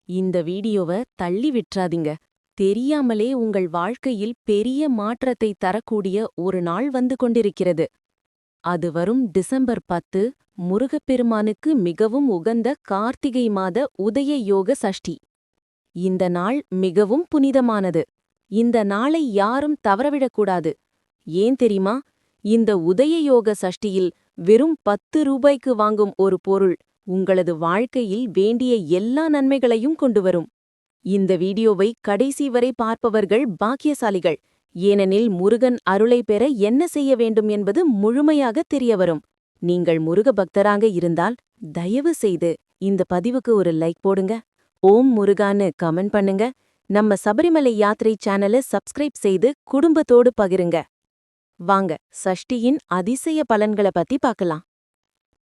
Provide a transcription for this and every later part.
இந்த வீடியோவ தள்ளி விட்றாதீங்க. தெரியாமலே உங்கள் வாழ்க்கையில் பெரிய மாற்றத்தை தரக்கூடிய ஒரு நாள் வந்து கொண்டிருக்கிறது. அது வரும் டிசம்பர் 10 முருகப்பெருமானுக்கு மிகவும் உகந்த கார்த்திகை மாத உதய யோக சஷ்டி. இந்த நாள் மிகவும் புனிதமானது. இந்த நாளை யாரும் தவறவிடக்கூடாது. ஏன் தெரியுமா? இந்த உதய யோக சஷ்டியில் வெறும் 10 ரூபாய்க்கு வாங்கும் ஒரு பொருள் உங்களது வாழ்க்கையில் வேண்டிய எல்லா நன்மைகளையும் கொண்டு வரும். இந்த வீடியோவை கடைசி வரை பார்ப்பவர்கள் பாக்கியசாலிகள். ஏனெனில் முருகன் அருளை பெற என்ன செய்ய வேண்டும் என்பது முழுமையாக தெரியவரும். நீங்கள் முருக பக்தராக இருந்தால் தயவு செய்து இந்த பதிவுக்கு ஒரு லைக் போடுங்க. ஓம் முருகான்னு கமெண்ட் பண்ணுங்க. நம்ம சபரிமலை யாத்திரை சேனலை சப்ஸ்கிரைப் செய்து குடும்பத்தோடு பகிருங்க. வாங்க சஷ்டியின் அதிசய பலன்களை பத்தி பார்க்கலாம்.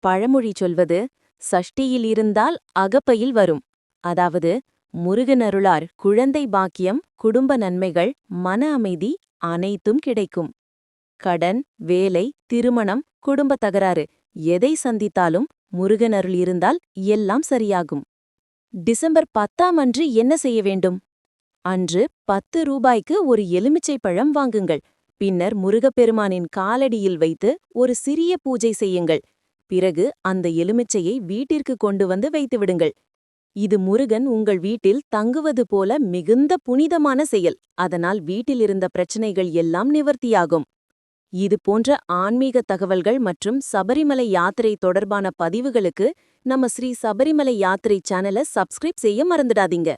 பழமொழி சொல்வது, சஷ்டியில் இருந்தால் அகப்பையில் வரும். அதாவது முருகன் அருளார் குழந்தை பாக்கியம், குடும்ப நன்மைகள், மன அமைதி அனைத்தும் கிடைக்கும். கடன், வேலை, திருமணம், குடும்ப தகராறு எதை சந்தித்தாலும் முருகன் அருள் இருந்தால் எல்லாம் சரியாகும். டிசம்பர் 10 அன்று என்ன செய்ய வேண்டும்? அன்று 10 ரூபாய்க்கு ஒரு எலுமிச்சை பழம் வாங்குங்கள். பின்னர் முருகப்பெருமானின் காலடியில் வைத்து ஒரு சிறிய பூஜை செய்யுங்கள். பிறகு அந்த எலுமிச்சையை வீட்டிற்கு கொண்டு வந்து வைத்துவிடுங்கள். இது முருகன் உங்கள் வீட்டில் தங்குவது போல மிகுந்த புனிதமான செயல். அதனால் வீட்டிலிருந்த பிரச்சனைகள் எல்லாம் நிவர்த்தியாகும். இது போன்ற ஆன்மீக தகவல்கள் மற்றும் சபரிமலை யாத்திரை தொடர்பான பதிவுகளுக்கு நம்ம ஸ்ரீ சபரிமலை யாத்திரை சேனலை சப்ஸ்கிரைப் செய்ய மறந்துடாதீங்க.